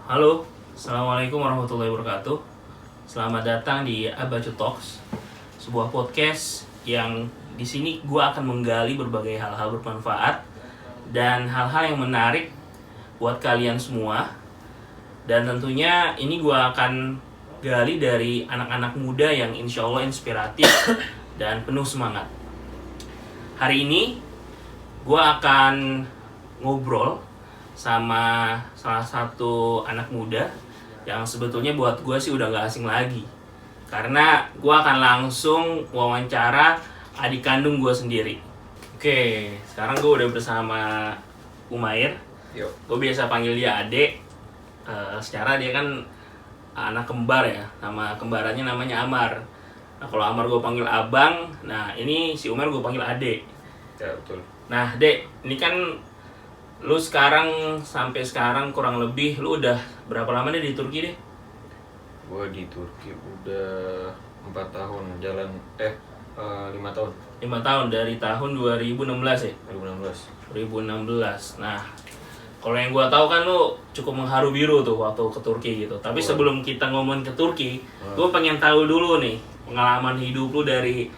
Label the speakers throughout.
Speaker 1: Halo, Assalamualaikum warahmatullahi wabarakatuh. Selamat datang di Abacu Talks, sebuah podcast yang di sini gue akan menggali berbagai hal-hal bermanfaat dan hal-hal yang menarik buat kalian semua. Dan tentunya ini gue akan gali dari anak-anak muda yang insya Allah inspiratif dan penuh semangat. Hari ini gue akan ngobrol sama salah satu anak muda yang sebetulnya buat gue sih udah gak asing lagi, karena gue akan langsung wawancara adik kandung gue sendiri. Oke, sekarang gue udah bersama Umair.
Speaker 2: Yuk.
Speaker 1: Gue biasa panggil dia adek. Secara dia kan anak kembar ya, nama kembarannya namanya Amar. Nah kalau Amar gue panggil abang, nah ini si Umair gue panggil adek.
Speaker 2: Ya betul.
Speaker 1: Nah dek, ini kan lu sampai sekarang kurang lebih lu udah berapa lama deh di Turki deh?
Speaker 2: Gua di Turki udah 4 tahun jalan 5 tahun
Speaker 1: 5 tahun dari tahun 2016 ya?
Speaker 2: 2016.
Speaker 1: 2016. Nah, kalau yang gua tahu kan lu cukup mengharu biru tuh waktu ke Turki gitu. Tapi sebelum kita ngomongin ke Turki, gua pengen tahu dulu nih pengalaman hidup lu dari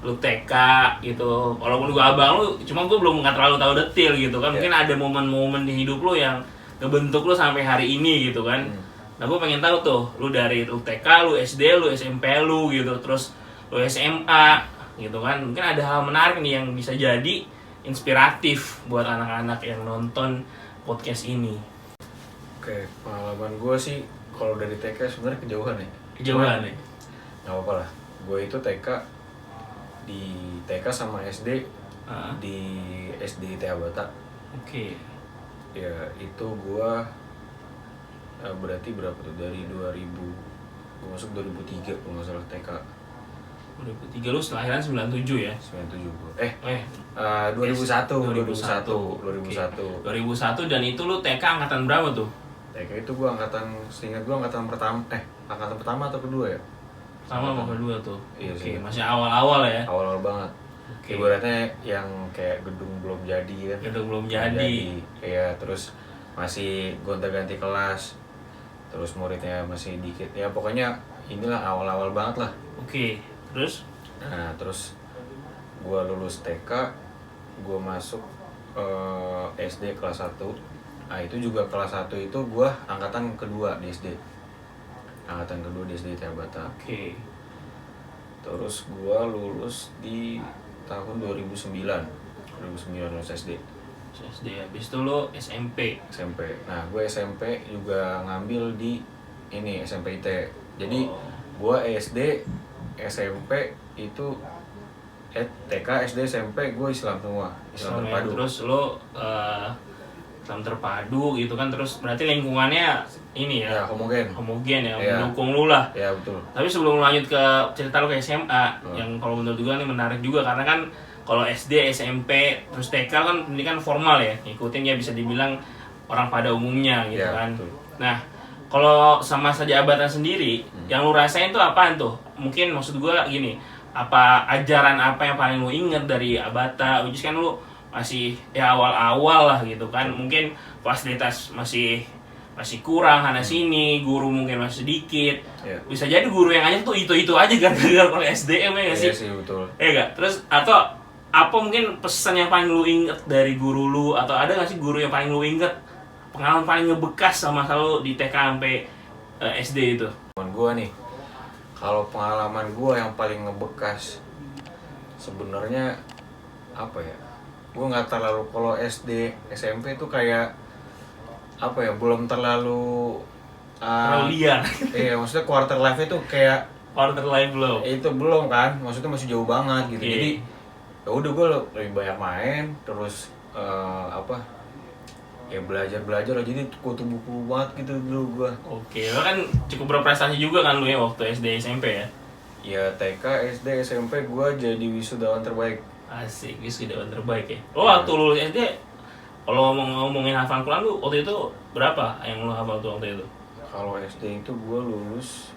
Speaker 1: lu TK gitu. Walaupun gua abang lu, cuma gua belum nggak terlalu tahu detail gitu kan. Mungkin ada momen-momen di hidup lu yang ngebentuk lu sampai hari ini gitu kan. Nah, gua pengen tahu tuh lu dari lu TK, lu SD, lu SMP lu gitu, terus lu SMA gitu kan. Mungkin ada hal menarik nih yang bisa jadi inspiratif buat anak-anak yang nonton podcast ini.
Speaker 2: Oke, pengalaman gua sih kalau dari TK sebenarnya kejauhan ya.
Speaker 1: Kejauhan nih.
Speaker 2: Nggak apa-apa lah. Gua itu di TK sama SD di SD Tia Bata.
Speaker 1: Oke.
Speaker 2: Ya itu gua berarti berapa tuh dari 2000 gua masuk 2003 kalau nggak salah TK.
Speaker 1: 2003 lu kelahiran 97 ya?
Speaker 2: 97 gua. 2001.
Speaker 1: 2001 dan itu lu TK angkatan berapa tuh?
Speaker 2: TK itu gua seingat gua angkatan pertama atau kedua ya?
Speaker 1: Sama sama kedua tuh.
Speaker 2: Iya
Speaker 1: Oke,
Speaker 2: sih.
Speaker 1: masih awal-awal ya.
Speaker 2: Awal-awal banget.
Speaker 1: Oke.
Speaker 2: Ibaratnya yang kayak gedung belum jadi kan.
Speaker 1: Gedung belum jadi.
Speaker 2: Iya, terus masih gonta-ganti kelas. Terus muridnya masih dikit. Ya pokoknya inilah awal-awal banget lah.
Speaker 1: Oke. Terus?
Speaker 2: Nah, terus gua lulus TK, gua masuk SD kelas 1. Nah, itu juga kelas 1 itu gua angkatan kedua di SD. Angkatan kedua di SD Tia Bata.
Speaker 1: Oke.
Speaker 2: Terus gua lulus di tahun 2009 lulus SD.
Speaker 1: SD habis itu lu SMP.
Speaker 2: Nah, gue SMP juga ngambil di ini SMP IT. Jadi gua SD, SMP itu TK, SD, SMP gue Islam semua. Islam terpadu.
Speaker 1: Terus lu Islam terpadu gitu kan, terus berarti lingkungannya ini ya,
Speaker 2: homogen
Speaker 1: ya,
Speaker 2: ya.
Speaker 1: mendukung lu lah.
Speaker 2: Ya betul.
Speaker 1: Tapi sebelum lanjut ke cerita lu ke SMA, yang kalau menurut gue ini menarik juga karena kan kalau SD, SMP, terus TK kan pendidikan formal ya, ngikutin ya bisa dibilang orang pada umumnya gitu
Speaker 2: ya,
Speaker 1: kan.
Speaker 2: Betul.
Speaker 1: Nah, kalau sama saja jabatan sendiri, yang lu rasain tuh apaan tuh? Mungkin maksud gue gini, apa ajaran apa yang paling lu inget dari Abata? Which is kan lu masih ya awal-awal lah gitu kan, mungkin fasilitas masih kurang sana sini, guru mungkin masih sedikit. Bisa jadi guru yang aja tuh itu aja gara-gara kalau SDM ya nggak sih?
Speaker 2: Iya sih betul.
Speaker 1: Nggak? Terus atau apa mungkin pesan yang paling lu inget dari guru lu, atau ada nggak sih guru yang paling lu inget, pengalaman paling ngebekas sama lu di TK sampai SD itu?
Speaker 2: Gua nih, kalau pengalaman gua yang paling ngebekas sebenarnya apa ya? Gue nggak terlalu, kalau SD SMP tuh kayak apa ya, belum terlalu
Speaker 1: liar.
Speaker 2: Iya, maksudnya quarter life itu kayak
Speaker 1: quarter life belum.
Speaker 2: Itu belum kan, maksudnya masih jauh banget gitu.
Speaker 1: Okay.
Speaker 2: Jadi ya udah gue lebih banyak main, terus ya belajar lah, jadi kutu buku banget gitu dulu gue.
Speaker 1: Oke, lo kan cukup berprestasi juga kan lu ya waktu SD SMP ya?
Speaker 2: Ya TK, SD, SMP gue jadi wisudawan terbaik.
Speaker 1: Asik, wisudawan terbaik ya. Lo waktu lulus SD, kalau ngomongin hafal Quran lu waktu itu berapa yang lo hafal tuh waktu itu?
Speaker 2: Kalau SD itu gue lulus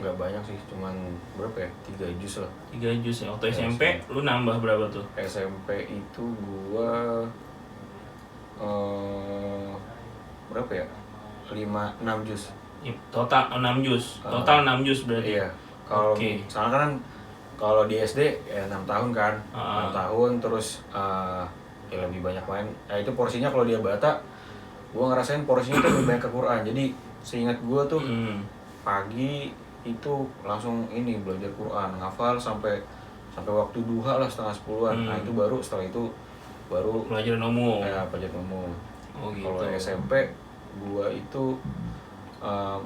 Speaker 2: nggak banyak sih, cuman berapa ya, 3 juz lah.
Speaker 1: 3 juz ya. Waktu SMP lu nambah berapa tuh?
Speaker 2: SMP itu gue berapa ya, 6 juz.
Speaker 1: Total 6 juz. Total 6 juz berarti.
Speaker 2: Iya. Kalau
Speaker 1: Oke.
Speaker 2: misalnya kan kalau di SD ya 6 tahun kan. 6 tahun terus ya lebih banyak main. Itu porsinya kalau dia Bata, gua ngerasain porsinya tuh lebih banyak ke Quran. Jadi seingat gua tuh pagi itu langsung ini belajar Quran, ngafal sampai waktu duha lah 9:30-an. Nah, itu baru setelah itu baru
Speaker 1: Pelajaran umum.
Speaker 2: ya pelajaran umum.
Speaker 1: Oh gitu.
Speaker 2: Kalau SMP gua itu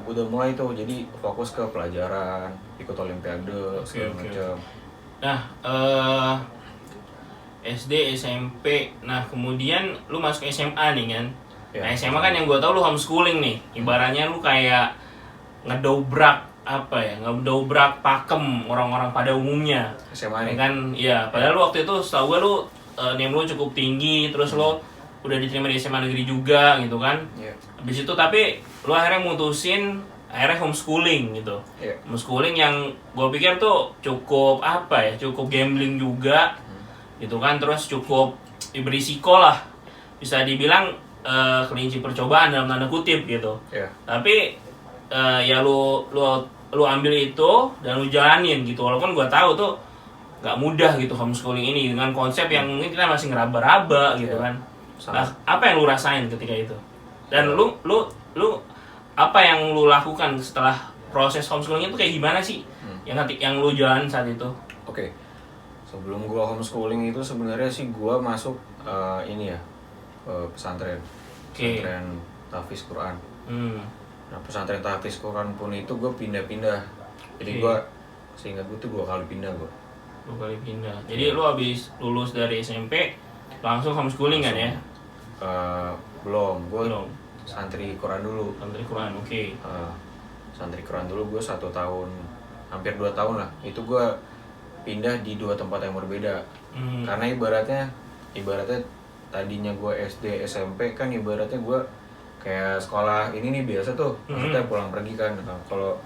Speaker 2: udah mulai tuh jadi fokus ke pelajaran, ikut olimpiade segala macam.
Speaker 1: Nah, SD, SMP, nah kemudian lu masuk SMA nih kan?
Speaker 2: Ya,
Speaker 1: Nah SMA kan yang gue tau lu homeschooling nih, ibaratnya lu kayak ngedobrak ngedobrak pakem orang-orang pada umumnya.
Speaker 2: SMA nih.
Speaker 1: Kan, ya padahal lu waktu itu setahu gue lu name lu cukup tinggi, terus lu udah diterima di SMA negeri juga gitu kan?
Speaker 2: Iya.
Speaker 1: Habis itu tapi lu akhirnya mutusin akhirnya homeschooling gitu.
Speaker 2: Iya.
Speaker 1: Homeschooling yang gue pikir tuh cukup cukup gambling juga gitu kan, terus cukup berisiko lah, bisa dibilang kelinci percobaan dalam tanda kutip gitu.
Speaker 2: Iya.
Speaker 1: Tapi ya lu ambil itu dan lu jalanin gitu, walaupun gue tahu tuh nggak mudah gitu homeschooling ini dengan konsep yang mungkin kita masih ngeraba-raba gitu kan. Nah, apa yang lu rasain ketika itu? Dan lu apa yang lu lakukan setelah proses homeschooling itu kayak gimana sih? Yang lu jalan saat itu?
Speaker 2: Oke. Sebelum gua homeschooling itu sebenarnya sih gua masuk pesantren. Pesantren tahfiz Quran. Nah, pesantren tahfiz Quran pun itu gua pindah-pindah. Jadi gua seingat gua tuh 2 kali pindah gua.
Speaker 1: 2 kali pindah. Jadi lu habis lulus dari SMP langsung homeschooling kan ya?
Speaker 2: Belum, gua santri Quran dulu.
Speaker 1: Santri Quran, oke.
Speaker 2: Santri Quran dulu gue 1 tahun, hampir 2 tahun lah. Itu gue pindah di 2 tempat yang berbeda. Karena ibaratnya tadinya gue SD SMP kan ibaratnya gue kayak sekolah ini nih biasa tuh, maksudnya pulang pergi kan. Kalau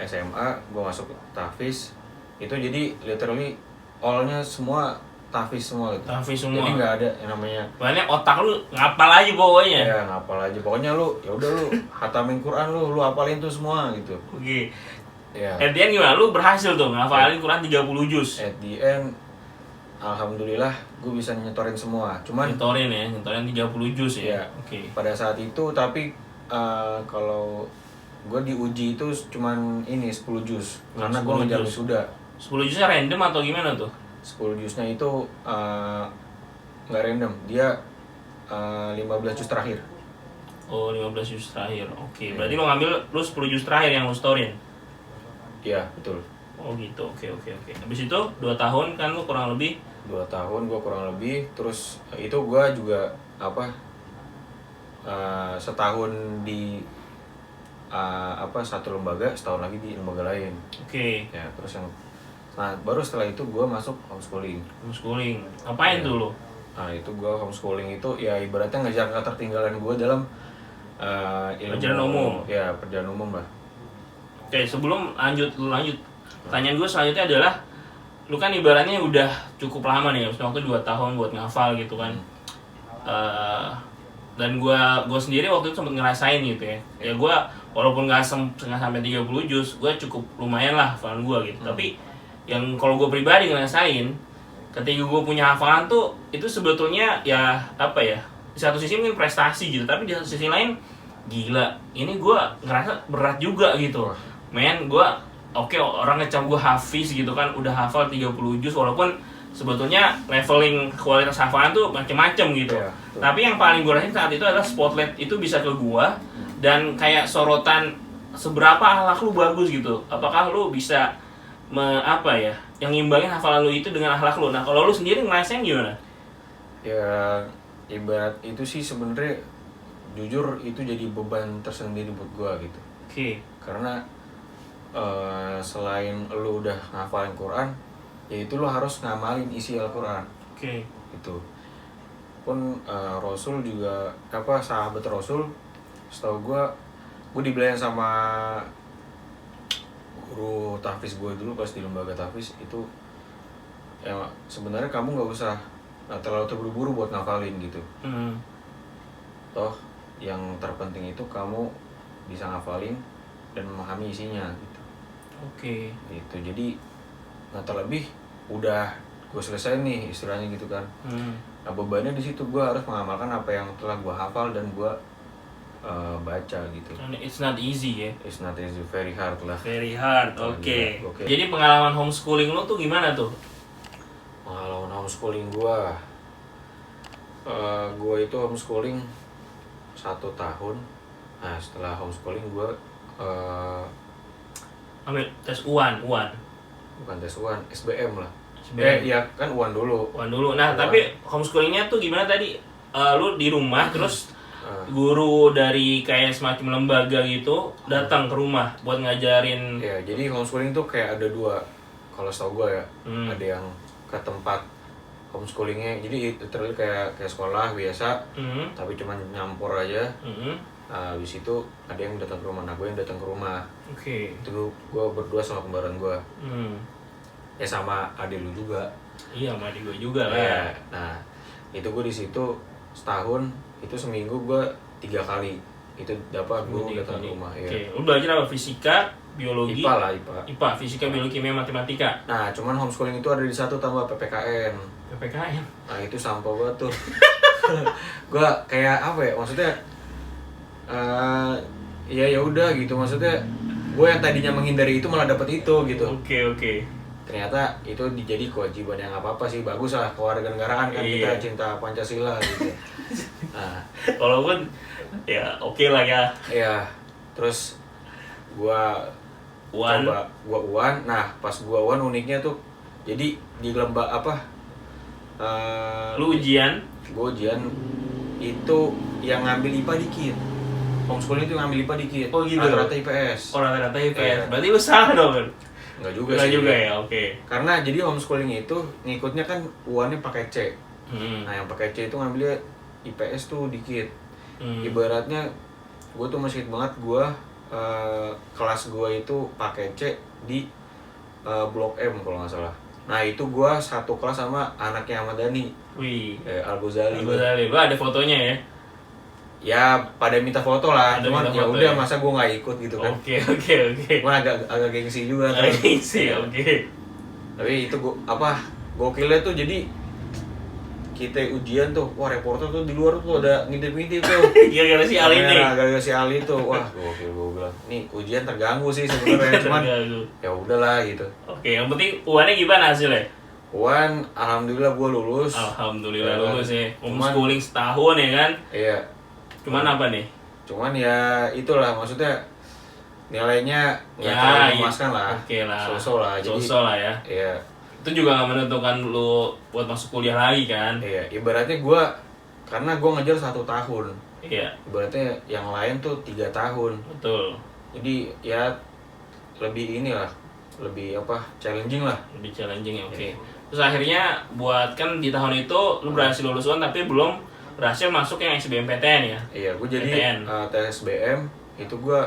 Speaker 2: SMA gue masuk tahfiz itu jadi literally all-nya semua tahfiz semua gitu.
Speaker 1: Tahfiz semua.
Speaker 2: Jadi nggak ada yang namanya.
Speaker 1: Banyak otak lu ngapal aja pokoknya.
Speaker 2: Ya ngapal aja. Pokoknya lu ya udah lu hatamin Quran lu hafalin tuh semua gitu.
Speaker 1: Oke.
Speaker 2: Ya.
Speaker 1: At the end gimana? Lu berhasil tuh ngapalin Quran 30 juz.
Speaker 2: At the end alhamdulillah gue bisa nyetorin semua. Cuman
Speaker 1: nyetorin 30 juz ya.
Speaker 2: Ya.
Speaker 1: Oke.
Speaker 2: Pada saat itu tapi kalau gue diuji itu cuman ini 10 juz karena gue ngejar wisuda.
Speaker 1: 10 juznya random atau gimana tuh?
Speaker 2: 10 juznya itu nggak random, dia 15 juz terakhir.
Speaker 1: Oh, 15 juz terakhir. Oke. Berarti lu ngambil 10 juz terakhir yang lu storein.
Speaker 2: Iya, betul.
Speaker 1: Oh gitu. Oke. Habis itu 2 tahun kan lu kurang lebih
Speaker 2: 2 tahun gue kurang lebih, terus itu gue juga setahun di satu lembaga, setahun lagi di lembaga lain.
Speaker 1: Oke.
Speaker 2: Ya, terus nah baru setelah itu gue masuk homeschooling.
Speaker 1: Ngapain tuh lu?
Speaker 2: Nah itu gue homeschooling itu ya ibaratnya ngejar ketertinggalan gue dalam ilmu
Speaker 1: Perjalanan umum.
Speaker 2: Ya, perjalanan umum lah.
Speaker 1: Oke, sebelum lanjut, pertanyaan gue selanjutnya adalah lu kan ibaratnya udah cukup lama nih, waktu 2 tahun buat ngafal gitu kan. Dan gue sendiri waktu itu sempet ngerasain gitu ya. Ya gue walaupun nggak sampai 30 juz, gue cukup lumayan lah hafalan gue gitu. Tapi yang kalau gue pribadi ngerasain, ketika gue punya hafalan tuh itu sebetulnya ya di satu sisi mungkin prestasi gitu, tapi di satu sisi lain gila, ini gue ngerasa berat juga gitu. Men, gue orang ngecap gue hafiz gitu kan, udah hafal 30 juz, walaupun sebetulnya leveling kualitas hafalan tuh macem-macem gitu.
Speaker 2: Ya,
Speaker 1: tapi yang paling gue rasain saat itu adalah spotlight itu bisa ke gue, dan kayak sorotan seberapa akhlak lu bagus gitu. Apakah lu bisa yang ngimbangin hafalan lu itu dengan akhlak lu. Nah, kalau lu sendiri ngerasain gimana?
Speaker 2: Ya ibarat itu sih sebenarnya jujur itu jadi beban tersendiri buat gua gitu.
Speaker 1: Oke.
Speaker 2: Karena selain lu udah ngafalin Quran, ya itu lu harus ngamalin isi Al-Quran.
Speaker 1: Oke.
Speaker 2: Itu pun Rasul juga sahabat Rasul, setahu gua dibilangin sama guru tahfiz gue dulu pas di lembaga tahfiz itu, ya sebenarnya kamu nggak usah terlalu terburu-buru buat ngafalin gitu. Toh yang terpenting itu kamu bisa ngafalin dan memahami isinya gitu.
Speaker 1: Oke.
Speaker 2: Gitu. Jadi nggak terlebih udah gue selesai nih istilahnya gitu kan. Nah bebannya di situ gue harus mengamalkan apa yang telah gue hafal dan gue baca gitu.
Speaker 1: And it's not easy ya.
Speaker 2: It's not easy, very hard lah.
Speaker 1: Very hard. Oke.
Speaker 2: Oke.
Speaker 1: Jadi pengalaman homeschooling lu tuh gimana tuh?
Speaker 2: Pengalaman homeschooling gue itu homeschooling 1 tahun. Nah setelah homeschooling gue
Speaker 1: Ambil tes UAN.
Speaker 2: bukan tes UAN, SBM lah.
Speaker 1: SBM.
Speaker 2: Ya kan UAN dulu.
Speaker 1: UAN dulu. Nah,
Speaker 2: UAN.
Speaker 1: tapi homeschoolingnya tuh gimana tadi? Lu di rumah terus guru dari kayak semacam lembaga gitu datang ke rumah buat ngajarin.
Speaker 2: Ya, jadi homeschooling tuh kayak ada 2. Kalau setahu gue ya, ada yang ke tempat homeschoolingnya. Jadi literally kayak sekolah biasa, tapi cuma nyampur aja. Habis itu ada yang datang ke rumah. Nah, gue yang datang ke rumah.
Speaker 1: Oke.
Speaker 2: Itu gue berdua sama kembaran gue. Ya sama adik lu juga.
Speaker 1: Iya, sama adik gue juga lah.
Speaker 2: Ya, nah itu gue di situ setahun, itu seminggu gue 3 kali itu dapat guru datang ke rumah.
Speaker 1: Oke. Lu belajar apa? Fisika, biologi?
Speaker 2: IPA lah, IPA.
Speaker 1: IPA, fisika, biologi, kimia, matematika.
Speaker 2: Nah, cuman homeschooling itu ada di 1 tambah PPKN.
Speaker 1: PPKN.
Speaker 2: Nah, itu sampah banget tuh. Gue kayak apa ya? Maksudnya ya udah gitu, maksudnya gue yang tadinya menghindari itu malah dapet itu gitu.
Speaker 1: Oke.
Speaker 2: Ternyata itu jadi kewajiban yang apa sih, bagus lah kewarganegaraan kan.
Speaker 1: Iya.
Speaker 2: Kita cinta Pancasila gitu. Nah,
Speaker 1: walaupun ya oke lah ya.
Speaker 2: ya terus gua
Speaker 1: UAN.
Speaker 2: coba gua UAN. Nah pas gua UAN uniknya tuh jadi di lembah apa
Speaker 1: Lu ujian?
Speaker 2: gua ujian itu yang ngambil IPA dikit. Homeschooling itu ngambil IPA dikit.
Speaker 1: Oh gitu.
Speaker 2: Rata-rata IPS.
Speaker 1: Oh, rata-rata IPS.
Speaker 2: Iya.
Speaker 1: Berarti lu salah dong kan?
Speaker 2: Enggak juga
Speaker 1: Enggak
Speaker 2: sih.
Speaker 1: juga ya, oke.
Speaker 2: Karena jadi homeschooling itu ngikutnya kan UAN-nya pakai C. Nah yang pakai C itu ngambilnya IPS tuh dikit. Ibaratnya gue tuh masih inget banget gue kelas gue itu pakai C di Blok M kalau nggak salah. Nah itu gue satu kelas sama anaknya Ahmad Dhani.
Speaker 1: Wih.
Speaker 2: Al-Ghazali.
Speaker 1: Lu ada fotonya ya?
Speaker 2: Ya pada minta foto lah,
Speaker 1: Ada
Speaker 2: cuman
Speaker 1: minta
Speaker 2: ya
Speaker 1: foto
Speaker 2: udah
Speaker 1: ya?
Speaker 2: masa gue nggak ikut gitu kan.
Speaker 1: Oke.
Speaker 2: Cuman agak gengsi juga.
Speaker 1: Ada
Speaker 2: tuh.
Speaker 1: gengsi, oke.
Speaker 2: Tapi itu gokilnya tuh jadi kita ujian tuh, wah reporter tuh di luar tuh ada ngintip-ngintip tuh.
Speaker 1: Gara-gara si Ali nih.
Speaker 2: Gara-gara si Ali tuh, wah gokil gue bilang. Nih ujian terganggu sih sebenarnya, cuman
Speaker 1: Terganggu.
Speaker 2: ya udahlah gitu.
Speaker 1: Oke, yang penting UAN-nya gimana hasilnya?
Speaker 2: UAN, alhamdulillah gue lulus.
Speaker 1: Alhamdulillah
Speaker 2: Ya,
Speaker 1: lulus ya.
Speaker 2: cuman-
Speaker 1: Homeschooling setahun ya kan?
Speaker 2: Iya.
Speaker 1: Cuman apa nih?
Speaker 2: Cuman ya itulah maksudnya nilainya nggak
Speaker 1: Ya,
Speaker 2: terlalu memuaskan lah.
Speaker 1: Oke lah.
Speaker 2: So-so lah. Jadi
Speaker 1: So-so lah ya.
Speaker 2: iya.
Speaker 1: Itu juga nggak menentukan lu buat masuk kuliah lagi kan?
Speaker 2: Iya, ibaratnya gue karena gue ngejar 1 tahun.
Speaker 1: Iya,
Speaker 2: Ibaratnya yang lain tuh 3 tahun.
Speaker 1: betul.
Speaker 2: Jadi ya lebih inilah, lebih challenging lah.
Speaker 1: Lebih challenging ya, oke. Terus akhirnya buat kan di tahun itu lu berhasil lulus UAN tapi belum berhasil masuk yang SBMPTN ya?
Speaker 2: Iya, gue jadi
Speaker 1: PTN.
Speaker 2: tes SBM itu gue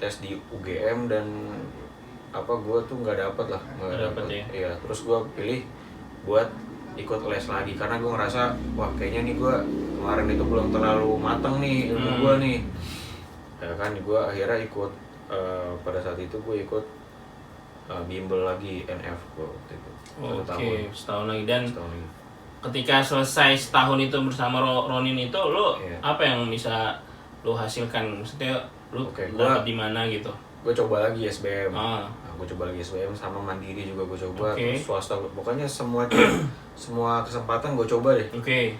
Speaker 2: tes di UGM dan gue tuh nggak dapet lah,
Speaker 1: Nggak dapet ya?
Speaker 2: Iya, terus gue pilih buat ikut les lagi karena gue ngerasa wah kayaknya nih gue kemarin itu belum terlalu matang nih ilmu gue nih. Ya kan, gue akhirnya ikut pada saat itu gue ikut bimbel lagi NF gue waktu itu.
Speaker 1: Oke, setahun lagi. Dan
Speaker 2: Setahun lagi.
Speaker 1: ketika selesai setahun itu bersama Ronin itu, lu
Speaker 2: Iya.
Speaker 1: apa yang bisa lu hasilkan? Maksudnya lu
Speaker 2: Oke,
Speaker 1: dapat di mana gitu?
Speaker 2: Gue coba lagi SBM.
Speaker 1: Ah.
Speaker 2: Nah, gue coba lagi SBM sama mandiri juga gue coba.
Speaker 1: Oke.
Speaker 2: Terus swasta, pokoknya semua semua kesempatan gue coba deh.
Speaker 1: Oke.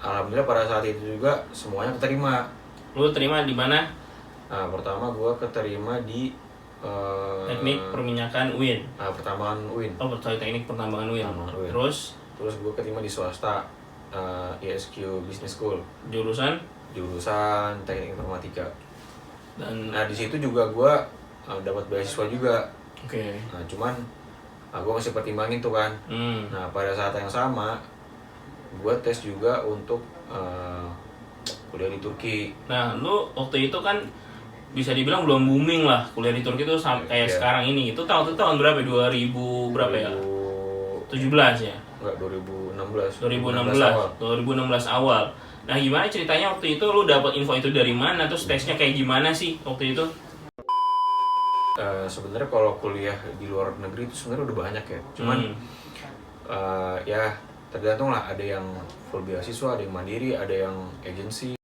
Speaker 2: Alhamdulillah pada saat itu juga semuanya keterima.
Speaker 1: Lu terima di mana?
Speaker 2: Nah, pertama gue keterima di
Speaker 1: Teknik perminyakan UIN.
Speaker 2: pertambangan UIN.
Speaker 1: Oh, teknik pertambangan UIN.
Speaker 2: Pertambangan UIN.
Speaker 1: Terus
Speaker 2: Terus gue keterima di swasta ISQ Business School,
Speaker 1: jurusan
Speaker 2: jurusan Teknik Informatika.
Speaker 1: dan
Speaker 2: Nah di situ juga gue dapat beasiswa juga.
Speaker 1: oke.
Speaker 2: Nah cuman gue masih pertimbangin tuh kan. Nah pada saat yang sama gue tes juga untuk kuliah di Turki.
Speaker 1: Nah, lu waktu itu kan bisa dibilang belum booming lah kuliah di Turki itu kayak
Speaker 2: Iya.
Speaker 1: sekarang ini. Itu tahun berapa? 2000 berapa ya? 17 ya?
Speaker 2: Enggak, 2016.
Speaker 1: 2016 awal. Nah gimana ceritanya waktu itu lu dapat info itu dari mana? Terus tesnya kayak gimana sih waktu itu?
Speaker 2: Sebenarnya kalau kuliah di luar negeri itu sebenarnya udah banyak ya. Cuman ya tergantung lah, ada yang full beasiswa, ada yang mandiri, ada yang agensi.